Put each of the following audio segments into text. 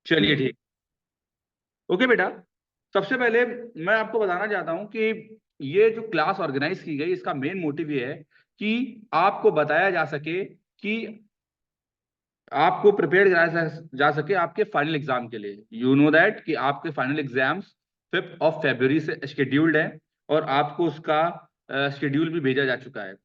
चलिए ठीक। ओके बेटा, सबसे पहले मैं आपको बताना चाहता हूं कि ये जो क्लास ऑर्गेनाइज की गई इसका मेन मोटिव ये है कि आपको बताया जा सके कि आपको प्रिपेयर कराया जा सके आपके फाइनल एग्जाम के लिए। यू नो दैट कि आपके फाइनल एग्जाम्स 5 फरवरी से शेड्यूल्ड है और आपको उसका शेड्यूल भी भेजा जा चुका है।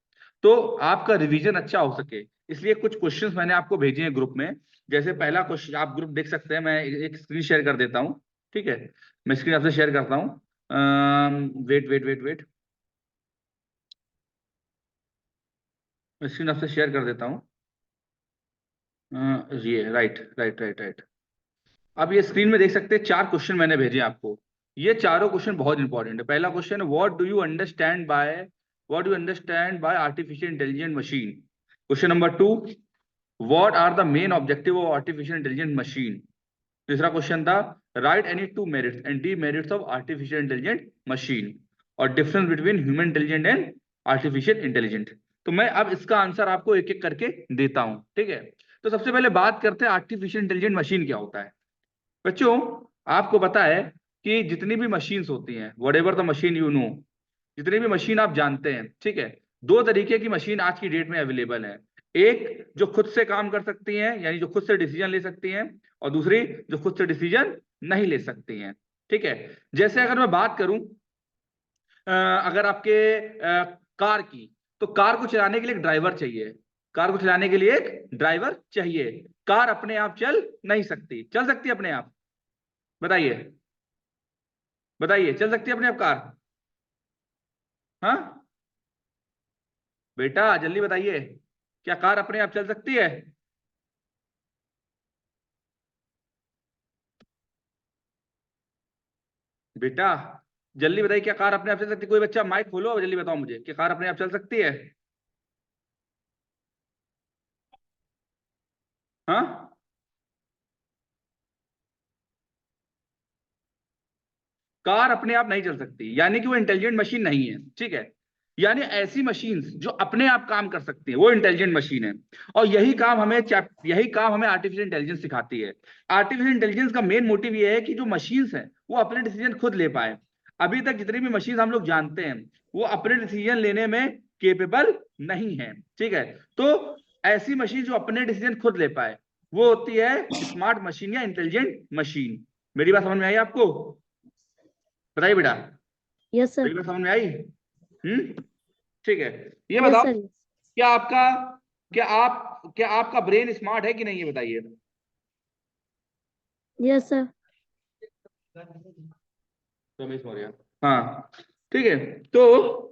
तो आपका रिवीजन अच्छा हो सके इसलिए कुछ क्वेश्चंस मैंने आपको भेजे हैं ग्रुप में। जैसे पहला क्वेश्चन आप ग्रुप देख सकते हैं, मैं एक स्क्रीन शेयर कर देता हूँ। ठीक है, मैं स्क्रीन आपसे शेयर करता हूँ। वेट वेट वेट वेट, मैं स्क्रीन आपसे शेयर कर देता हूँ। ये राइट राइट राइट राइट। अब ये स्क्रीन में देख सकते हैं 4 क्वेश्चन मैंने भेजे आपको। ये चारों क्वेश्चन बहुत इंपॉर्टेंट है। पहला question, what do you understand by artificial intelligent machine. Question number 2, what are the main objective of artificial intelligent machine. तीसरा क्वेश्चन था, write any 2 merits and demerits of artificial intelligent machine और difference between human intelligent and artificial intelligent. तो मैं अब इसका answer आपको एक एक करके देता हूं। ठीक है, तो सबसे पहले बात करते हैं आर्टिफिशियल इंटेलिजेंट मशीन क्या होता है। बच्चों, आपको पता है कि जितनी भी मशीन्स होती हैं, what ever the machine you know, जितनी भी मशीन आप जानते हैं, ठीक है, दो तरीके की मशीन आज की डेट में अवेलेबल है। एक जो खुद से काम कर सकती हैं, यानी जो खुद से डिसीजन ले सकती हैं, और दूसरी जो खुद से डिसीजन नहीं ले सकती हैं। ठीक है, जैसे अगर मैं बात करूं अगर आपके कार की, तो कार को चलाने के लिए एक ड्राइवर चाहिए। कार को चलाने के लिए एक ड्राइवर चाहिए। कार अपने आप चल नहीं सकती, चल सकती है अपने आप? बताइए, बताइए, चल सकती है अपने आप कार? हाँ बेटा, जल्दी बताइए, क्या कार अपने आप चल सकती है? बेटा जल्दी बताइए, क्या कार अपने आप चल सकती है? कोई बच्चा माइक खोलो और जल्दी बताओ मुझे, क्या कार अपने आप चल सकती है? हाँ, कार अपने आप नहीं चल सकती, यानी कि वो इंटेलिजेंट मशीन नहीं है। ठीक है, यानी ऐसी मशीन जो अपने आप काम कर सकती है वो इंटेलिजेंट मशीन है। और यही काम हमें आर्टिफिशियल इंटेलिजेंस सिखाती है। आर्टिफिशियल इंटेलिजेंस का मेन मोटिव ये है कि जो मशीन्स हैं वो अपने डिसीजन खुद ले पाए। अभी तक जितनी भी मशीन हम लोग जानते हैं वो अपने डिसीजन लेने में केपेबल नहीं है। ठीक है, तो ऐसी मशीन जो अपने डिसीजन खुद ले पाए वो होती है स्मार्ट मशीन या इंटेलिजेंट मशीन। मेरी बात समझ में आई आपको? बताइए बेटा, यस सर। मेरी बात समझ में आई? ठीक है, ये यस बताओ, सर। क्या आपका क्या आपका ब्रेन स्मार्ट है कि नहीं, ये बताइए। Yes sir. रमेश मौर्य, हाँ। ठीक है, तो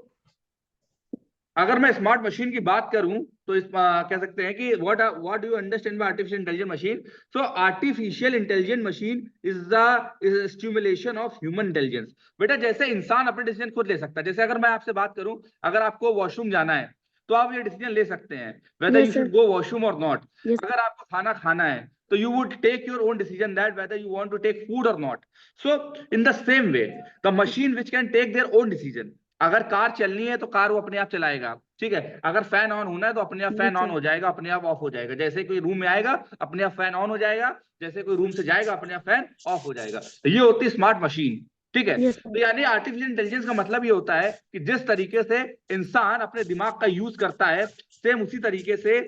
अगर मैं स्मार्ट मशीन की बात करूं तो कह सकते हैं कि what do you understand by artificial intelligent machine. So artificial intelligent machine is the stimulation of human intelligence. बेटा जैसे इंसान अपने डिसीजन खुद ले सकता है, जैसे अगर मैं आपसे बात करूं, अगर आपको वॉशरूम जाना है तो आप ये डिसीजन ले सकते हैं whether you yes should sir. Go washroom और नॉट। यस। अगर आपको खाना खाना है तो you would take your own decision that whether you want to take food और not. So in the same way the machine which can take their own decision, अगर car चलनी है तो कार वो अपने आप चलाएगा। ठीक है, अगर फैन ऑन होना है तो अपने आप यस फैन ऑन सर। हो जाएगा, अपने आप ऑफ हो जाएगा। जैसे कोई रूम में आएगा अपने आप फैन ऑन हो जाएगा, जैसे कोई रूम से जाएगा अपने आप फैन ऑफ हो जाएगा। तो ये होती है स्मार्ट मशीन। ठीक है, यस तो सर। यानी आर्टिफिशियल इंटेलिजेंस का मतलब ये होता है कि जिस तरीके से इंसान अपने दिमाग का यूज करता है, सेम उसी तरीके से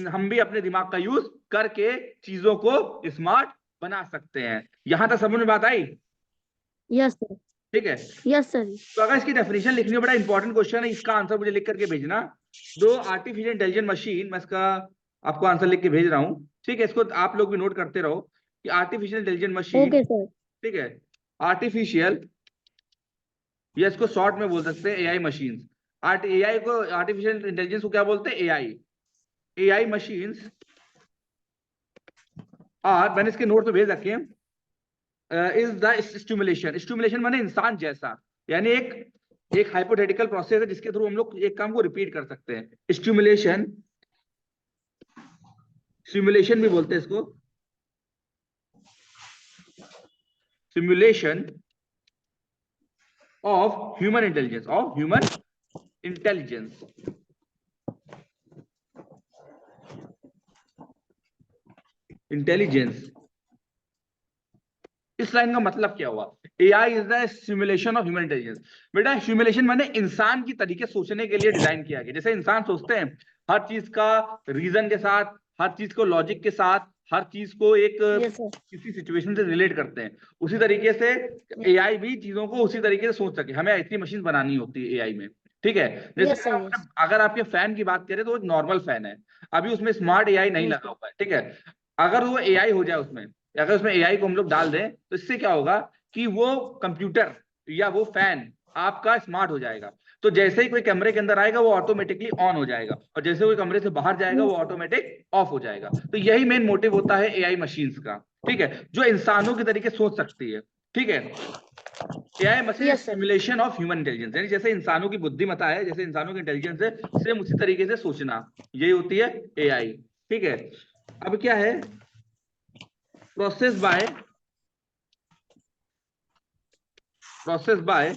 हम भी अपने दिमाग का यूज करके चीजों को स्मार्ट बना सकते हैं। यहां तक समझ में बात आई? Yes sir. ठीक है, यस सर। तो अगर इसकी डेफिनेशन लिखनी हो, बड़ा इंपॉर्टेंट क्वेश्चन है, इसका आंसर मुझे लिख करके भेजना। दो आर्टिफिशियल इंटेलिजेंट मशीन, मैं इसका आपको आंसर लिख के भेज रहा हूं। ठीक है, इसको आप लोग भी नोट करते रहो कि artificial intelligent machine. Okay sir. ठीक है, आर्टिफिशियल, या इसको शॉर्ट में बोल सकते हैं एआई मशीन। एआई को, आर्टिफिशियल इंटेलिजेंस को क्या बोलते हैं? एआई। एआई मशीन्स आर, मैंने इसके नोट पे भेज रखे हैं, इज द स्टिमुलेशन। स्टिमुलेशन माने इंसान जैसा, यानी एक एक हाइपोथेटिकल प्रोसेस है जिसके थ्रू हम लोग एक काम को रिपीट कर सकते हैं। स्टिमुलेशन, सिमुलेशन भी बोलते हैं इसको, simulation of human intelligence, of human intelligence. Intelligence इस लाइन का मतलब क्या हुआ? AI is the simulation of human intelligence. बेटा सिमुलेशन माने इंसान की तरीके सोचने के लिए डिजाइन किया गया। जैसे इंसान सोचते हैं हर चीज का रीजन के साथ, हर चीज को लॉजिक के साथ, हर चीज को एक यस सर। किसी सिचुएशन से रिलेट करते हैं, उसी तरीके से एआई भी चीजों को उसी तरीके से सोच सके। हमें ऐसी मशीन बनानी होती है एआई में, ठीक है। जैसे यस सर। यस। अगर आपके फैन की बात करें तो वो नॉर्मल फैन है, अभी उसमें स्मार्ट एआई नहीं यस लगा हुआ है, ठीक है। अगर वो एआई हो जाए उसमें, अगर उसमें एआई को हम लोग डाल दें तो इससे क्या होगा कि वो कंप्यूटर या वो फैन आपका स्मार्ट हो जाएगा। तो जैसे ही कोई कमरे के अंदर आएगा वो ऑटोमेटिकली ऑन हो जाएगा, और जैसे कोई कमरे से बाहर जाएगा वो ऑटोमेटिक ऑफ हो जाएगा। तो यही मेन मोटिव होता है एआई मशीन्स का, ठीक है, जो इंसानों के तरीके सोच सकती है, ठीक है। AI machine yes sir. Simulation of human intelligence, यानी जैसे इंसानों की बुद्धिमत्ता है, जैसे इंसानों की इंटेलिजेंस है, सेम उसी तरीके से सोचना, यही होती है एआई, ठीक है। अब क्या है? Process bye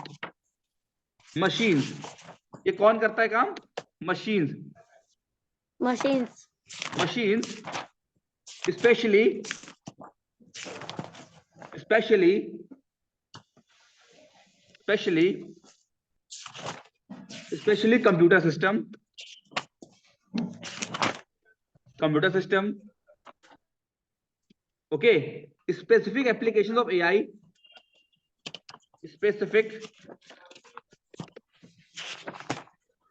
machines. ये कौन करता है काम? Machines. Machines. Specially computer system, okay. Specific application of AI, specific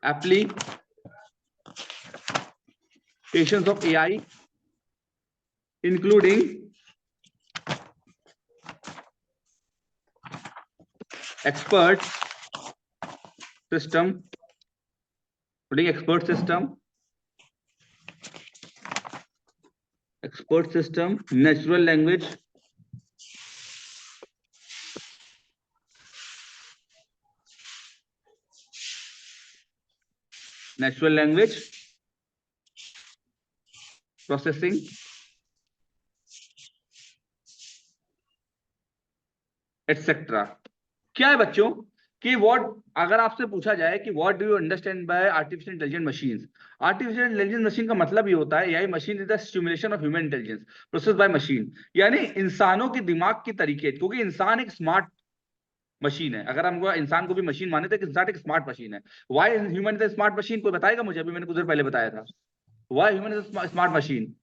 applications of AI, including expert system, natural language, processing, etc. क्या है बच्चों कि अगर आपसे पूछा जाए कि what do you understand by artificial intelligence machines, artificial intelligence machine का मतलब ये होता है AI machine is the stimulation of human intelligence process by machine, यानी इंसानों के दिमाग के तरीके, क्योंकि इंसान एक स्मार्ट मशीन है। अगर हम इंसान को भी मशीन माने तो इंसान एक स्मार्ट मशीन है। Why human is a smart machine, कोई बताएगा मुझे? अभी मैंने कुछ देर पहले बताया था, why human is a smart machine.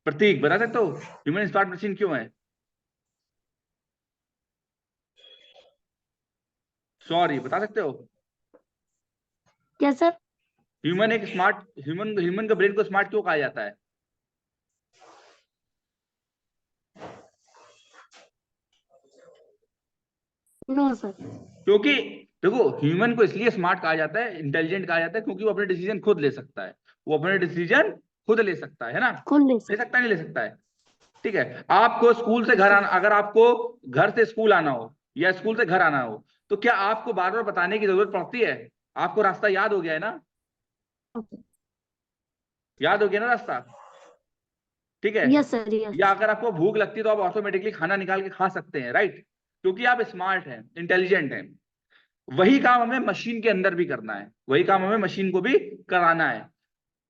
Prateek बता सकते हो ह्यूमन स्मार्ट मशीन क्यों है? सॉरी, बता सकते हो? क्या सर? ह्यूमन का ब्रेन को स्मार्ट क्यों कहा जाता है? No sir. क्योंकि देखो ह्यूमन को इसलिए स्मार्ट कहा जाता है, इंटेलिजेंट कहा जाता है, क्योंकि वो अपने डिसीजन खुद ले सकता है। वो अपने डिसीजन खुद ले सकता है ना? कौन ले ले सर? सकता है, नहीं ले सकता है? ठीक है। आपको स्कूल से घर आना, अगर आपको घर से स्कूल आना हो या स्कूल से घर आना हो, तो क्या आपको बार बार बताने की जरूरत पड़ती है? आपको रास्ता याद हो गया है ना? याद हो गया ना रास्ता, ठीक है। Yes sir. या यस। अगर आपको भूख लगती है तो आप ऑटोमेटिकली खाना निकाल के खा सकते हैं, राइट, क्योंकि आप स्मार्ट हैं, इंटेलिजेंट हैं। वही काम हमें मशीन के अंदर भी करना है, वही काम हमें मशीन को भी कराना है।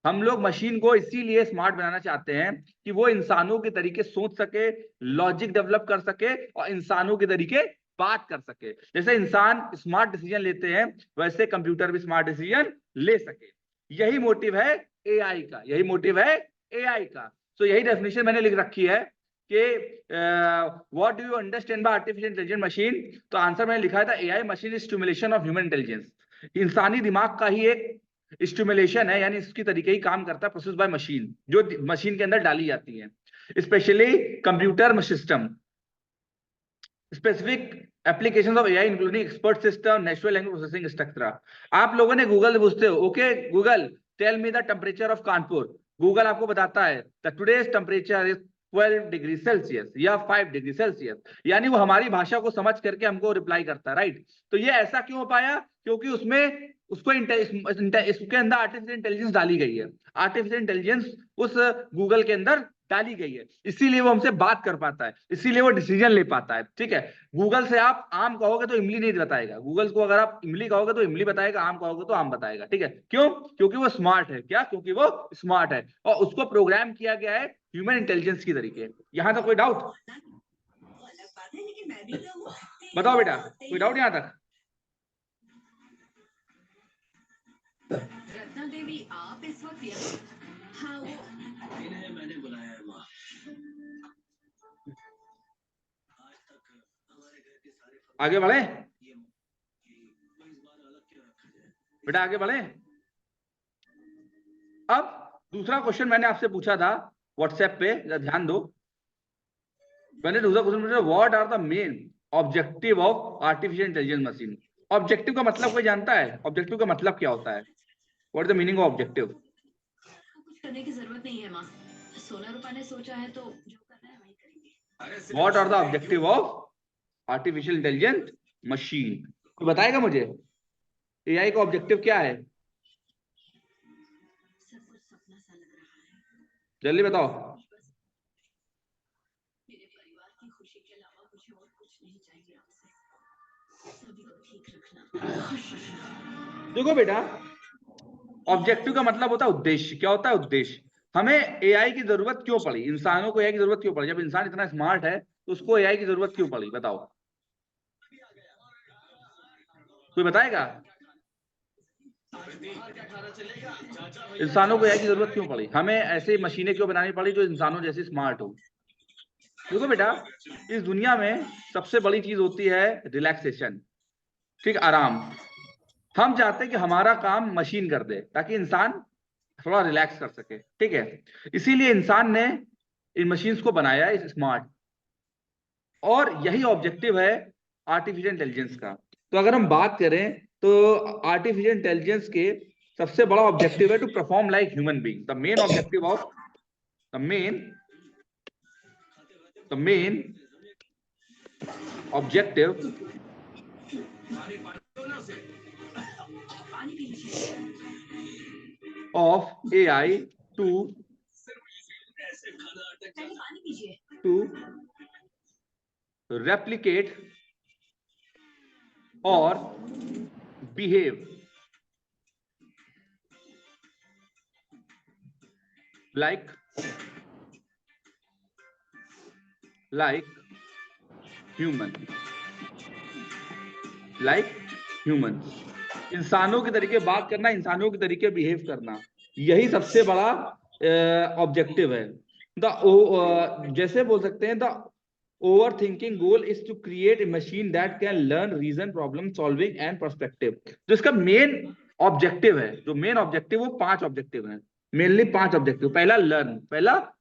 हम लोग मशीन को इसीलिए स्मार्ट बनाना चाहते हैं कि वो इंसानों के तरीके सोच सके, लॉजिक डेवलप कर सके और इंसानों के तरीके बात कर सके। जैसे इंसान स्मार्ट डिसीजन लेते हैं वैसे कंप्यूटर भी स्मार्ट डिसीजन ले सके। यही मोटिव है एआई का, यही मोटिव है एआई का। तो यही डेफिनेशन मैंने लिख रखी है कि what do you understand by artificial intelligence machine. तो आंसर मैंने लिखा था AI machine is stimulation of human intelligence. इंसानी दिमाग का ही एक स्टिमुलेशन है, यानी इसकी तरीके ही काम करता है, प्रोसेस बाय मशीन, जो मशीन के अंदर डाली जाती है। Specially computer system, specific applications of AI including expert system, natural language processing etcetera. आप लोगों ने गूगल से पूछते हो, okay Google tell me the temperature of Kanpur, Google आपको बताता है the today's temperature is 12 degree celsius या 5 डिग्री सेल्सियस, यानी वो हमारी भाषा को समझ करके हमको रिप्लाई करता है, राइट। तो ये ऐसा क्यों हो पाया? क्योंकि उसमें उसको इसके अंदर आर्टिफिशियल इंटेलिजेंस डाली गई है। आर्टिफिशियल इंटेलिजेंस उस गूगल के अंदर डाली गई है, इसीलिए वो हमसे बात कर पाता है, इसीलिए वो डिसीजन ले पाता है। ठीक है, गूगल से आप आम कहोगे तो इमली नहीं बताएगा, गूगल को अगर आप इमली कहोगे तो इमली बताएगा, आम कहोगे तो आम बताएगा। ठीक है, क्यों? क्योंकि वो स्मार्ट है। क्या? क्योंकि वो स्मार्ट है और उसको प्रोग्राम किया गया है ह्यूमन इंटेलिजेंस की तरीके। यहां तक कोई डाउट? बताओ बेटा, कोई डाउट यहां तक? रत्ना देवी आप इस वक्त यहाँ? हाँ वो इन्हें मैंने बुलाया है माँ। आज तक हमारे घर के सारे आगे बढ़े इस बार अलग क्यों रखा जाए? बेटा, आगे बढ़े। अब दूसरा क्वेश्चन मैंने आपसे पूछा था व्हाट्सएप पे, ध्यान दो। मैंने दूसरा क्वेश्चन पूछा, what are the main objective of artificial intelligence machine. Objective का मतलब कोई जानता है? ऑब्जेक्टिव का मतलब क्या होता है? What is the meaning of objective? कुछ करने की जरूरत नहीं है माँ, सोना रूपा ने सोचा है तो जो करना है वही करेंगे। What are the objective of artificial intelligence machine? कोई बताएगा मुझे एआई का ऑब्जेक्टिव क्या है? सब कुछ सपना सा लग रहा है। जल्दी बताओ। मेरे परिवार की खुशी के अलावा मुझे और कुछ नहीं चाहिए आपसे। सभी को ठीक रखना, खुश रखना। देखो बेटा, ऑब्जेक्टिव का मतलब होता है उद्देश्य। क्या होता है उद्देश्य? हमें एआई की जरूरत क्यों पड़ी? इंसानों को एआई की जरूरत क्यों पड़ी? जब इंसान इतना स्मार्ट है तो उसको एआई की जरूरत क्यों पड़ी? बताओ, कोई बताएगा? इंसानों को एआई की जरूरत क्यों पड़ी? हमें ऐसी मशीनें क्यों बनानी पड़ी जो इंसानों जैसी स्मार्ट हो? देखो बेटा, इस दुनिया में सबसे बड़ी चीज होती है रिलैक्सेशन। ठीक, आराम। हम चाहते हैं कि हमारा काम मशीन कर दे ताकि इंसान थोड़ा रिलैक्स कर सके। ठीक है, इसीलिए इंसान ने इन मशीन्स को बनाया है स्मार्ट, और यही ऑब्जेक्टिव है आर्टिफिशियल इंटेलिजेंस का। तो अगर हम बात करें तो आर्टिफिशियल इंटेलिजेंस के सबसे बड़ा ऑब्जेक्टिव है to perform like human being. The main objective of the main objective of AI to replicate or behave like human, इंसानों के तरीके बात करना, इंसानों के तरीके बिहेव करना, यही सबसे बड़ा ऑब्जेक्टिव है। जैसे बोल सकते हैं, the over thinking goal is to create a machine that can learn, reason, problem solving and perspective. जो इसका मेन ऑब्जेक्टिव है, जो मेन ऑब्जेक्टिव, वो 5 ऑब्जेक्टिव है, मेनली 5 ऑब्जेक्टिव। पहला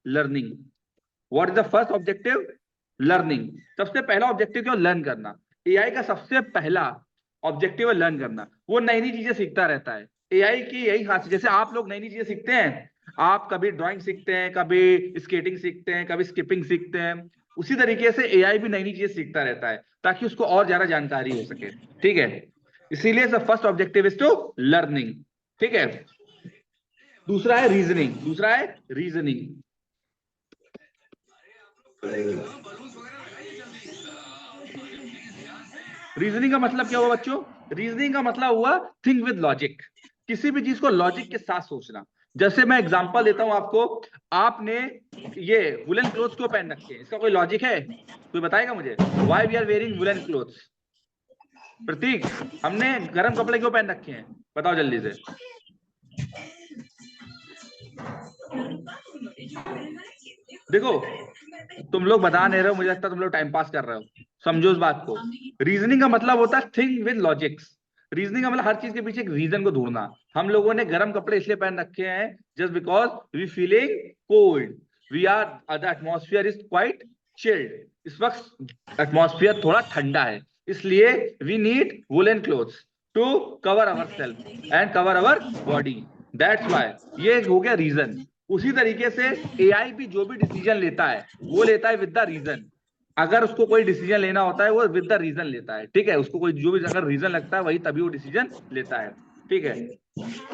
learning. What is the first objective? Learning. सबसे पहला objective क्या? लर्न करना। एआई का सबसे पहला ऑब्जेक्टिव है लर्न करना। वो नई नई चीजें सीखता रहता है। एआई की यही खासियत, जैसे आप लोग नई नई चीजें सीखते हैं, आप कभी ड्राइंग सीखते हैं, कभी स्केटिंग सीखते हैं, कभी स्किपिंग सीखते हैं, उसी तरीके से एआई भी नई नई चीजें सीखता रहता है ताकि उसको और ज्यादा जानकारी हो सके। ठीक है, इसीलिए the first objective is to learning. ठीक है, दूसरा है रीजनिंग। रीजनिंग का मतलब क्या हुआ बच्चों? रीजनिंग का मतलब हुआ थिंक विद लॉजिक। किसी भी चीज को लॉजिक के साथ सोचना। जैसे मैं एग्जांपल देता हूं आपको, आपने ये वुलन क्लोथ्स क्यों पहन रखे हैं? इसका कोई लॉजिक है? कोई बताएगा मुझे? Why we are wearing woollen clothes? Prateek, हमने गर्म कपड़े क्यों पहन रखे हैं? बताओ जल्दी से। देखो, तुम लोग बता नहीं रहे हो, मुझे लगता है तुम लोग टाइम पास कर रहे हो। समझो इस बात को। रीजनिंग का मतलब होता है थिंक विद लॉजिक्स। रीजनिंग का मतलब हर चीज के पीछे एक रीजन को ढूंढना। हम लोगों ने गर्म कपड़े इसलिए पहन रखे हैं just because we feeling cold, the atmosphere is quite chilled. इस वक्त एटमॉस्फेयर थोड़ा ठंडा है, इसलिए we need woollen clothes to cover our self and cover our body. That's why. ये हो गया रीजन। उसी तरीके से एआई भी जो भी डिसीजन लेता है वो लेता है विद द रीजन। अगर उसको कोई डिसीजन लेना होता है वो विद द रीजन लेता है। ठीक है, उसको कोई जो भी अगर रीजन लगता है वही तभी वो डिसीजन लेता है। ठीक है,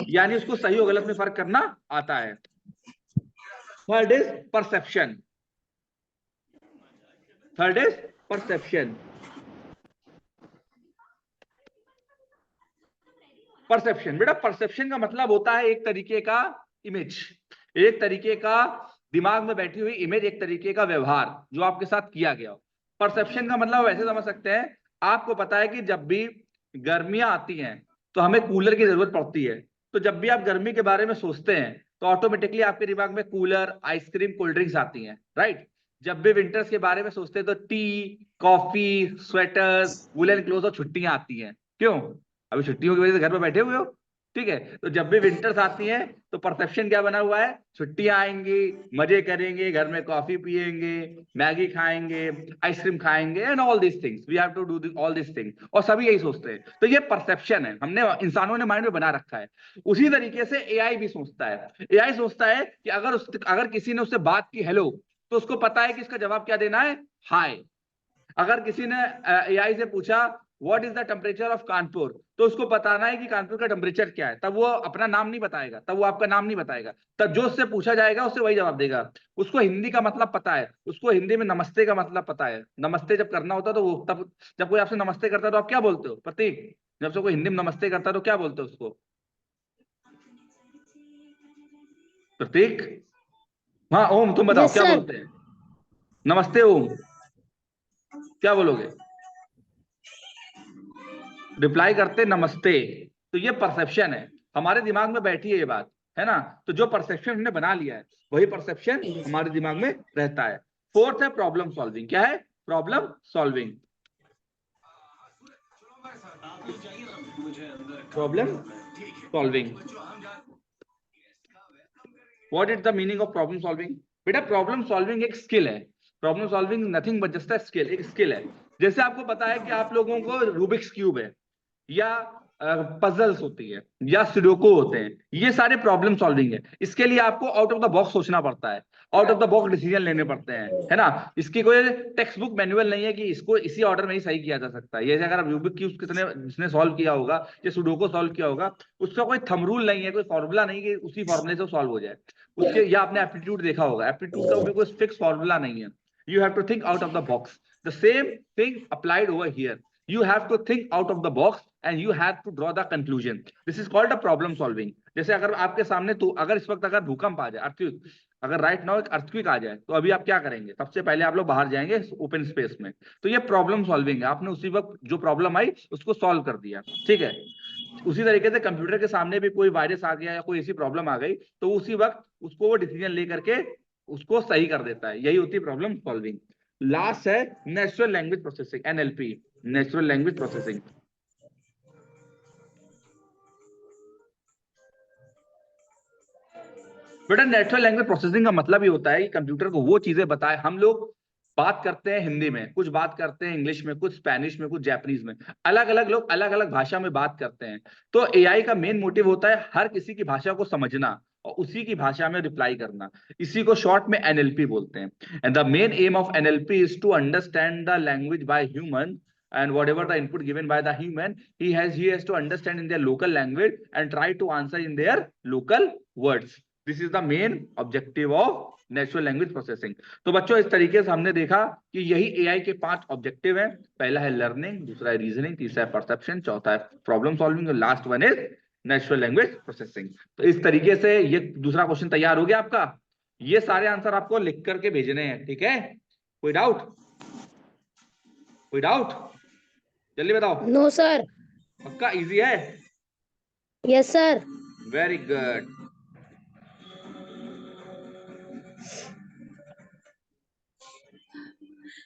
यानी उसको सही और गलत में फर्क करना आता है। Third is perception, third is perception. Perception बेटा, परसेप्शन का मतलब होता है एक तरीके का इमेज, एक तरीके का दिमाग में बैठी हुई इमेज, एक तरीके का व्यवहार जो आपके साथ किया गया हो। परसेप्शन का मतलब वैसे समझ सकते हैं, आपको पता है कि जब भी गर्मियां आती हैं तो हमें कूलर की जरूरत पड़ती है, तो जब भी आप गर्मी के बारे में सोचते हैं तो ऑटोमेटिकली आपके दिमाग में कूलर, आइसक्रीम, कोल्ड ड्रिंक्स आती हैं, राइट। जब भी विंटर्स के बारे में सोचते हैं तो T, coffee, sweaters, woollen cloth और छुट्टियां आती हैं। क्यों? अभी छुट्टियों की वजह से घर पे बैठे हुए हो, ठीक है। तो जब भी विंटर्स आती हैं तो परसेप्शन क्या बना हुआ है, छुट्टियां आएंगी, मजे करेंगे, घर में कॉफी पिएंगे, मैगी खाएंगे, आइसक्रीम खाएंगे, and all this things we have to do all this things, और सभी यही सोचते हैं। तो ये परसेप्शन है, हमने इंसानों ने माइंड में बना रखा है। उसी तरीके से एआई भी सोचता है। एआई सोचता है कि अगर किसी ने उससे बात की हेलो, तो उसको पता है कि इसका जवाब क्या देना है, हाय। अगर किसी ने एआई से पूछा what is the temperature of Kanpur, तो उसको बताना है कि कानपुर का टेम्परेचर क्या है, तब वो अपना नाम नहीं बताएगा, तब वो आपका नाम नहीं बताएगा, तब जो उससे पूछा जाएगा उससे वही जवाब देगा। उसको हिंदी का मतलब पता है, उसको हिंदी में नमस्ते का मतलब पता है। नमस्ते जब करना होता है तो वो तब, जब कोई आपसे नमस्ते करता है तो आप क्या बोलते हो प्रतीक? जब से कोई हिंदी में नमस्ते करता है तो क्या बोलते हो उसको प्रतीक? हाँ ओम, तुम बताओ यस क्या सर। बोलते हैं? नमस्ते ओम, क्या बोलोगे? रिप्लाई करते नमस्ते। तो ये परसेप्शन है, हमारे दिमाग में बैठी है ये बात, है ना। तो जो परसेप्शन हमने बना लिया है वही परसेप्शन हमारे दिमाग में रहता है। फोर्थ है प्रॉब्लम सॉल्विंग। क्या है? Problem solving. Problem solving, what is the meaning of problem solving? बेटा प्रॉब्लम सॉल्विंग एक स्किल है। Problem solving nothing but just a skill, एक स्किल है। जैसे आपको पता है कि आप लोगों को रूबिक्स क्यूब है, या पजल्स होती है, या सुडोकू होते हैं, ये सारे प्रॉब्लम सॉल्विंग है। इसके लिए आपको आउट ऑफ द बॉक्स सोचना पड़ता है, out of the box decision लेने पड़ते हैं, है ना। इसकी कोई टेक्स्ट बुक मैनुअल नहीं है कि इसको इसी ऑर्डर में ही सही किया जा सकता है। ये अगर आप रूबिक क्यूब किसने जिसने सॉल्व किया होगा या सुडोको सॉल्व किया होगा, उसका कोई थंब रूल नहीं है, कोई फॉर्मूला नहीं कि उसी फॉर्मूले से सॉल्व हो जाए उसके। या आपने एप्टीट्यूड देखा होगा, एप्टीट्यूड का भी कोई फिक्स फॉर्मूला नहीं है। You have to think out of the box. The same thing applied over here, you have to think out of the box and you have to draw the conclusion. This is called a problem solving. जैसे अगर आपके सामने, तो अगर इस वक्त अगर भूकंप आ जाए, अर्थक्वेक, अगर राइट नाउ एक अर्थक्वेक आ जाए, तो अभी आप क्या करेंगे? सबसे पहले आप लोग बाहर जाएंगे ओपन स्पेस में। तो ये प्रॉब्लम सॉल्विंग है, आपने उसी वक्त जो प्रॉब्लम आई उसको सॉल्व कर दिया, ठीक है। उसी तरीके से कंप्यूटर के सामने भी कोई वायरस आ गया या कोई ऐसी प्रॉब्लम आ गई, तो उसी वक्त उसको वो डिसीजन लेकर के उसको सही कर देता है। यही होती है प्रॉब्लम सॉल्विंग। लास्ट है natural language processing, NLP, natural language processing. बेटा नेचुरल लैंग्वेज प्रोसेसिंग का मतलब ये होता है कि कंप्यूटर को वो चीजें बताए। हम लोग बात करते हैं हिंदी में, कुछ बात करते हैं इंग्लिश में, कुछ स्पेनिश में, कुछ जापानीज में, अलग अलग लोग अलग अलग भाषा में बात करते हैं। तो एआई का मेन मोटिव होता है हर किसी की भाषा को समझना और उसी की भाषा में रिप्लाई करना। इसी को शॉर्ट में एनएलपी बोलते हैं। And the main aim of NLP is to understand the language by human, and whatever the input given by the human, he has to understand in their local language and try to answer in their local words. This is the main objective of natural language processing. तो बच्चों इस तरीके से हमने देखा कि यही AI के 5 ऑब्जेक्टिव हैं। पहला है लर्निंग, दूसरा है रीजनिंग, तीसरा है परसेप्शन, चौथा है प्रॉब्लम सॉल्विंग और last one is natural language processing. तो इस तरीके से ये दूसरा क्वेश्चन तैयार हो गया आपका। ये सारे आंसर आपको लिख करके भेजने हैं, ठीक है। कोई डाउट? कोई डाउट? जल्दी बताओ। No sir. पक्का इजी है? Yes sir. Very good.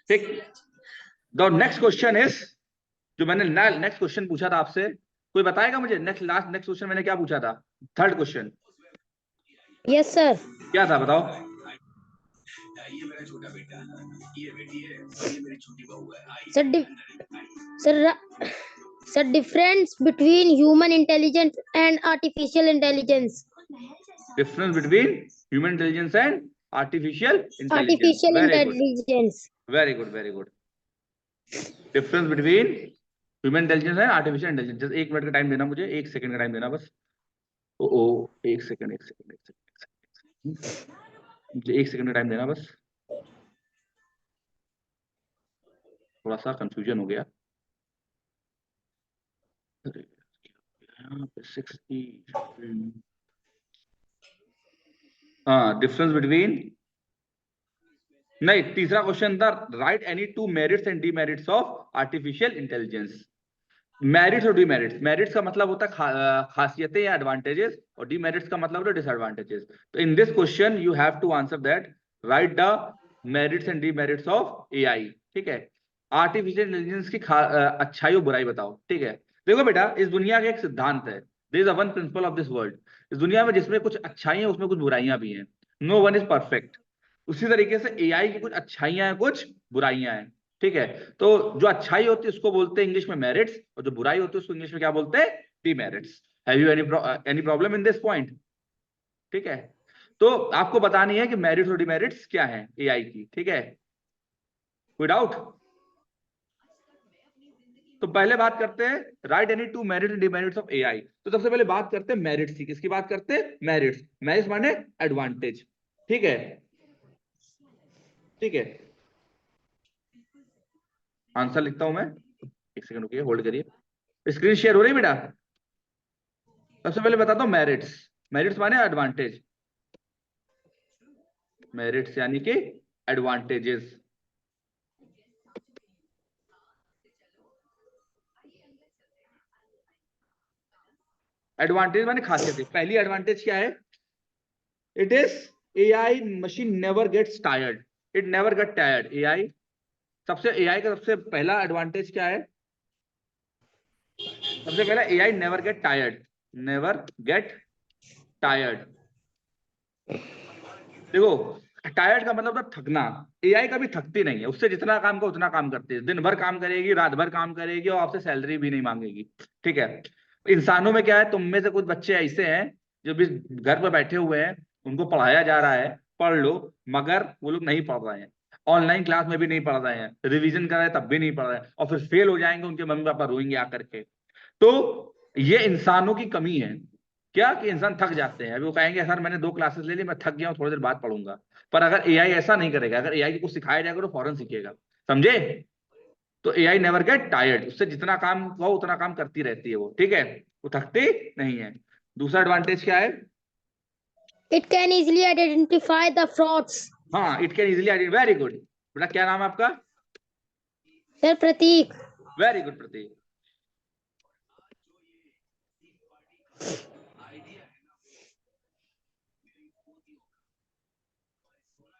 ठीक। द नेक्स्ट क्वेश्चन इज, जो मैंने नेक्स्ट क्वेश्चन पूछा था आपसे, कोई बताएगा मुझे? नेक्स्ट क्वेश्चन मैंने क्या पूछा था? Third question yes sir. क्या था बताओ? ये मेरा छोटा बेटा है, ये बेटी है, ये मेरी छोटी बहू है। Sir sir difference between human intelligence and artificial intelligence. Difference between human intelligence and artificial intelligence. Artificial very good, intelligence. Very good, very good. Difference between human intelligence and artificial intelligence. 1 minute का time देना मुझे, 1 second का time देना बस। ओ 1 second, 1 second, 1 second, 1 second. मुझे 1 second का time देना बस, थोड़ा सा कंफ्यूजन हो गया। अरे, यहाँ पे 60, हाँ डिफरेंस बिटवीन, नहीं तीसरा क्वेश्चन था write any two merits and demerits of artificial intelligence. Merits और डीमेरिट्स, मेरिट्स का मतलब होता है खासियतें या एडवांटेजेस, और डीमेरिट्स का मतलब होता है डिसएडवांटेजेस। तो in this question you have to answer that, right the merits and demerits of AI. ठीक है, आर्टिफिशियल इंटेलिजेंस की अच्छाई और बुराई बताओ। ठीक है, देखो बेटा, इस दुनिया का एक सिद्धांत है, there is a one principle of this world. इस दुनिया में जिसमें कुछ अच्छाई है उसमें कुछ बुराइयां भी हैं, नो वन इज परफेक्ट। उसी तरीके से एआई की कुछ अच्छाइयां हैं कुछ बुराइयां हैं। ठीक है, तो जो अच्छाई होती है उसको बोलते हैं इंग्लिश में मेरिट्स, और जो बुराई होती है उसको इंग्लिश में क्या बोलते हैं, demerits. Have you any problem in this point? ठीक है, तो आपको बतानी है कि मेरिट्स और डीमेरिट्स क्या है एआई की। ठीक है, कोई डाउट? तो पहले बात करते हैं right any two merits and demerits of AI. तो सबसे पहले बात करते हैं मेरिट्स की। किसकी बात करते हैं? मेरिट्स। मेरिट्स माने एडवांटेज। ठीक है, ठीक है, आंसर लिखता हूं मैं, 1 सेकंड रुकिए, होल्ड करिए। स्क्रीन शेयर हो रही है बेटा? सबसे पहले बताता हूँ मेरिट्स। मेरिट्स माने एडवांटेज, मेरिट्स यानी कि एडवांटेजेस। एडवांटेज माने खासियत। पहली एडवांटेज क्या है? It is AI machine never gets tired, it never get tired. AI सबसे, एआई का सबसे पहला एडवांटेज क्या है? सबसे पहला, AI never get tired, never get tired. देखो, टायर्ड का मतलब था थकना। एआई कभी थकती नहीं है, उससे जितना काम का उतना काम करती है, दिन भर काम करेगी, रात भर काम करेगी, और आपसे सैलरी भी नहीं मांगेगी। ठीक है, इंसानों में क्या है, तुम में से कुछ बच्चे ऐसे हैं जो भी घर पर बैठे हुए हैं, उनको पढ़ाया जा रहा है पढ़ लो, मगर वो लोग नहीं पढ़ रहे हैं, ऑनलाइन क्लास में भी नहीं पढ़ रहे हैं, रिवीजन कर रहे हैं तब भी नहीं पढ़ रहे हैं, और फिर फेल हो जाएंगे, उनके मम्मी पापा रोएंगे आकर के। तो ये इंसानों की कमी है, क्या कि इंसान थक जाते हैं। अभी वो कहेंगे सर मैंने 2 क्लासेस ले ली, मैं थक गया हूँ, थोड़ी देर बाद पढ़ूंगा। पर अगर एआई ऐसा नहीं करेगा, अगर एआई को कुछ सिखाया जाएगा तो फौरन सीखेगा। समझे? तो एआई नेवर गेट टायर्ड, उससे जितना काम हो उतना काम करती रहती है वो। ठीक है, वो थकती नहीं है। दूसरा एडवांटेज क्या है? It can easily identify the frauds. हाँ, it can easily, very good बेटा। क्या नाम है आपका? Sir, Prateek. वेरी गुड प्रतीक।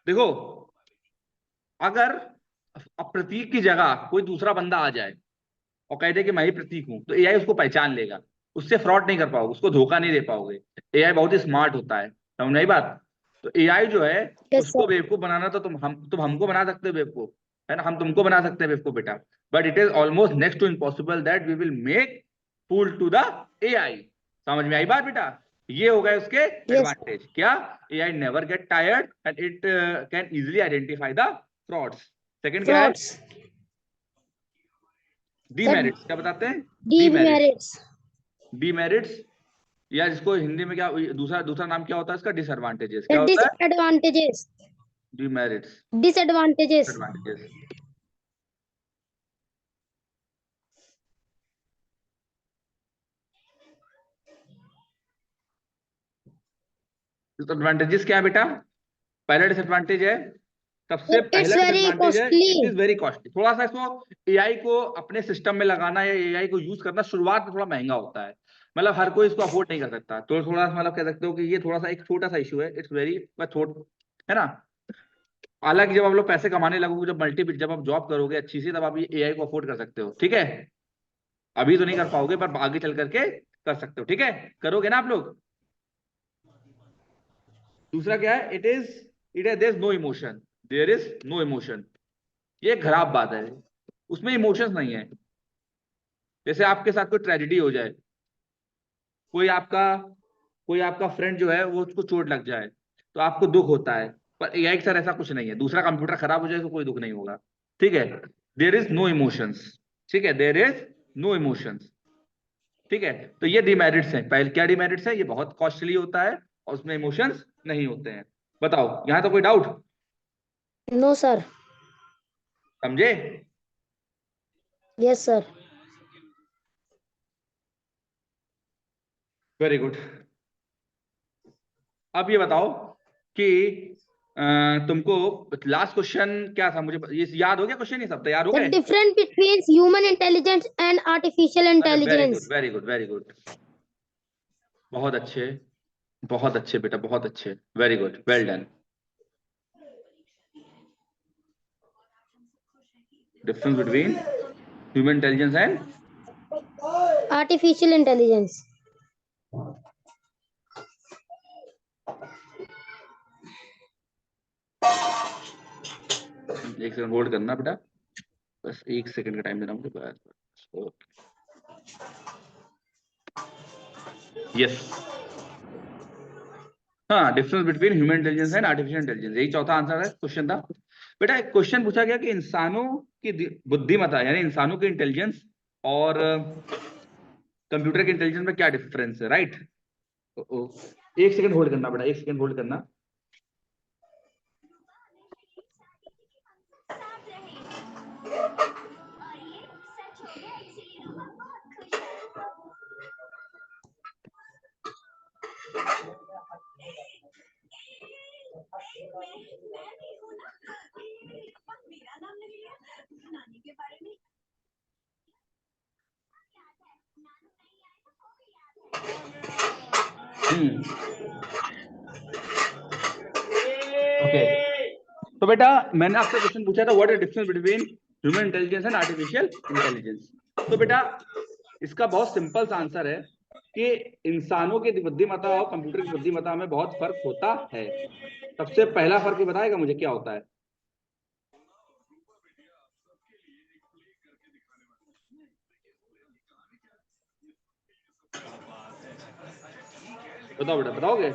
देखो, अगर प्रतीक की जगह कोई दूसरा बंदा आ जाए और कह दे कि मैं ही प्रतीक हूं, तो एआई उसको पहचान लेगा, उससे फ्रॉड नहीं कर पाओगे, उसको धोखा नहीं दे पाओगे। एआई बहुत ही स्मार्ट होता है, समझ नहीं बात? तो एआई जो है, Yes, उसको sir. बेवकूफ बनाना तो तुम हमको बना सकते हो बेवकूफ, है ना, हम तुमको बना सकते हैं बेवकूफ बेटा। But it is almost next to impossible that we will make fool to the AI. समझ में आई बात बेटा? ये हो गए उसके एडवांटेज। क्या? AI never get tired and it can easily identify the frauds. Second क्या है? Frauds. डीमेरिट्स। क्या बताते हैं? Demerits. डीमेरिट्स, या जिसको हिंदी में क्या, दूसरा दूसरा नाम क्या होता है इसका? डिसएडवांटेजेस। क्या The होता है? disadvantages. Demerits, Disadvantages. Advantages. Disadvantages क्या है बेटा? पहला डिसएडवांटेज है, सबसे It's पहला very डिसएडवांटेज है, it is costly. Very costly. थोड़ा सा इसको, एआई को अपने सिस्टम में लगाना या एआई को यूज करना शुरुआत में थोड़ा महंगा होता है, मतलब हर कोई इसको अफोर्ड नहीं कर सकता। तो थोड़ा सा मतलब कह सकते हो कि ये थोड़ा सा एक छोटा सा इशू है, इट्स वेरी थोड़ा, है ना। हालांकि जब आप लोग पैसे कमाने लगोगे, जब आप जॉब करोगे अच्छी सी, तब आप ये एआई को अफोर्ड कर सकते हो। ठीक है, अभी तो नहीं कर पाओगे पर आगे चल करके कर सकते हो। ठीक है, करोगे ना आप लोग? दूसरा क्या है? There is no emotion, there is no emotion. ये एक खराब बात है, उसमें इमोशंस नहीं है। जैसे आपके साथ कोई ट्रेजेडी हो जाए, कोई आपका कोई आपका फ्रेंड जो है वो, उसको चोट लग जाए, तो आपको दुख होता है, पर एआई के साथ ऐसा कुछ नहीं है। दूसरा कंप्यूटर खराब हो जाए तो कोई दुख नहीं होगा। ठीक है, देयर इज नो इमोशंस। ठीक है, देयर इज नो इमोशंस। ठीक है, तो ये डिमेरिट्स हैं। पहले क्या डिमेरिट्स है? ये बहुत कॉस्टली होता है और उसमें इमोशंस नहीं होते हैं। बताओ, यहाँ तो कोई डाउट? No, sir. समझे? Yes, sir. Very good. अब ये बताओ कि तुमको लास्ट क्वेश्चन क्या था, मुझे ये याद हो गया क्वेश्चन? ये सब तैयार हो The गए? difference between human intelligence and artificial अरे very intelligence. Good, very good, very good. बहुत अच्छे, बहुत अच्छे बेटा, बहुत अच्छे, very good, well done. Difference between human intelligence and Artificial intelligence. एक सेकंड होल्ड करना बेटा, बस 1 सेकंड का टाइम देना मुझे बस। यस, हाँ, difference between human intelligence and artificial intelligence, यही चौथा आंसर है क्वेश्चन था बेटा। एक क्वेश्चन पूछा गया कि इंसानों की बुद्धिमत्ता यानी इंसानों की इंटेलिजेंस और कंप्यूटर के इंटेलिजेंस में क्या डिफरेंस है, राइट? 1 सेकंड होल्ड करना बेटा, 1 सेकंड होल्ड करना। मेरा नाम नहीं लिया नानी के बारे में। ओके, तो बेटा मैंने आपसे क्वेश्चन पूछा था, what is difference between human intelligence and artificial intelligence. तो बेटा इसका बहुत सिंपल सा आंसर है कि इंसानों की बुद्धिमत्ता और कंप्यूटर की बुद्धिमत्ता में बहुत फर्क होता है। सबसे पहला फर्क ये बताएगा मुझे क्या होता है? बताओ बेटा, बताओगे?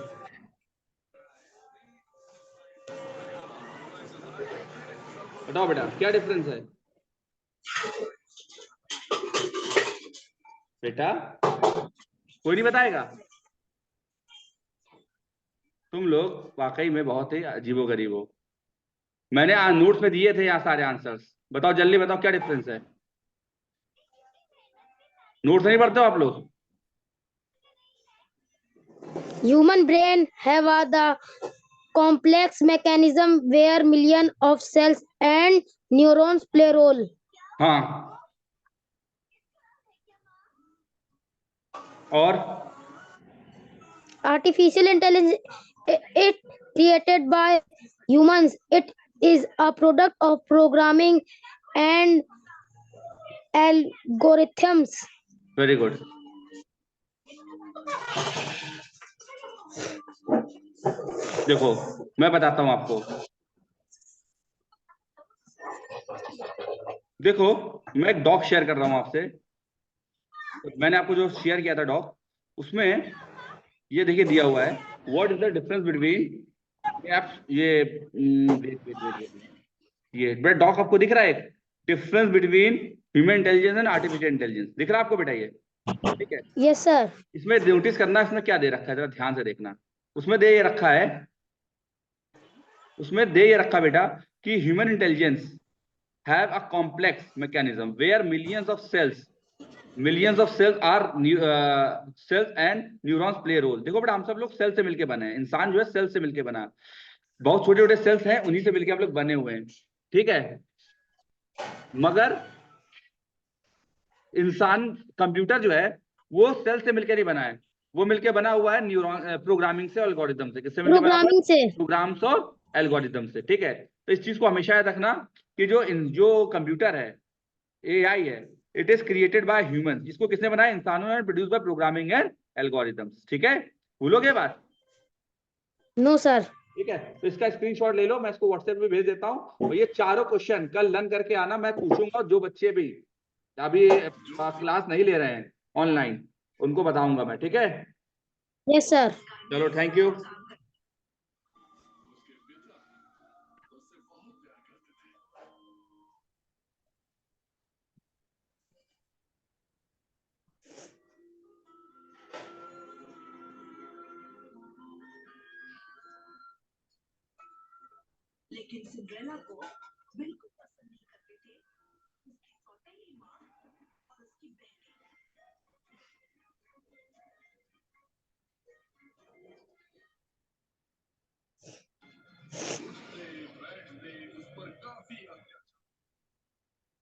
बताओ बेटा क्या डिफरेंस है बेटा? कोई नहीं बताएगा? तुम लोग वाकई में बहुत ही अजीबोगरीब हो। मैंने नोट्स में दिए थे यहाँ सारे आंसर्स, बताओ जल्दी बताओ क्या डिफरेंस है? नोट्स नहीं पढ़ते हो आप लोग? Human brain have the complex mechanism where millions of cells and neurons play role. हाँ, और Artificial intelligence, it created by humans. It is a product of programming and algorithms. Very good. देखो मैं बताता हूं आपको, देखो मैं एक डॉक शेयर कर रहा हूं आपसे। मैंने आपको जो शेयर किया था डॉक, उसमें ये देखिए दिया हुआ है, what is the difference between ये वेट वेट वेट वेट, ये बेटा डॉक आपको दिख रहा है? एक difference between human intelligence and artificial intelligence दिख रहा है आपको बेटा? ये ठीक है। Yes, sir. इसमें नोटिस करना, इसमें क्या दे रखा है जरा ध्यान से देखना। उसमें दे ये रखा है, उसमें दे ये रखा बेटा कि human intelligence have a complex mechanism where millions of cells are cells and neurons play role। देखो बेटा हम सब लोग सेल से मिलके बने हैं, इंसान जो है सेल से मिलके बना है, बहुत छोटे छोटे सेल्स हैं, उन्हीं से मिलके हम लोग बने हुए हैं, ठीक है। मगर इंसान कंप्यूटर जो है वो सेल से मिलकर नहीं बना है, वो मिलके बना हुआ है न्यूरॉन प्रोग्रामिंग से, एल्गोरिदम से। किससे मिलकर बना हुआ है? Programming से। प्रोग्राम्स और एल्गोरिदम से, ठीक है। तो इस चीज को हमेशा याद रखना कि जो कंप्यूटर है, एआई है, it is created by human. इसको किसने बनाया? इंसानों ने, produce by programming and algorithms, ठीक है। भूलोगे बात? No, sir. ठीक है, तो इसका स्क्रीनशॉट ले लो, मैं इसको व्हाट्सएप पे भेज देता हूँ। और ये चारों क्वेश्चन कल लर्न करके आना, मैं पूछूंगा। जो बच्चे भी अभी क्लास नहीं ले रहे हैं ऑनलाइन, उनको बताऊंगा मैं, ठीक है। Yes, sir. चलो थैंक यू। लेकिन सिंड्रेला को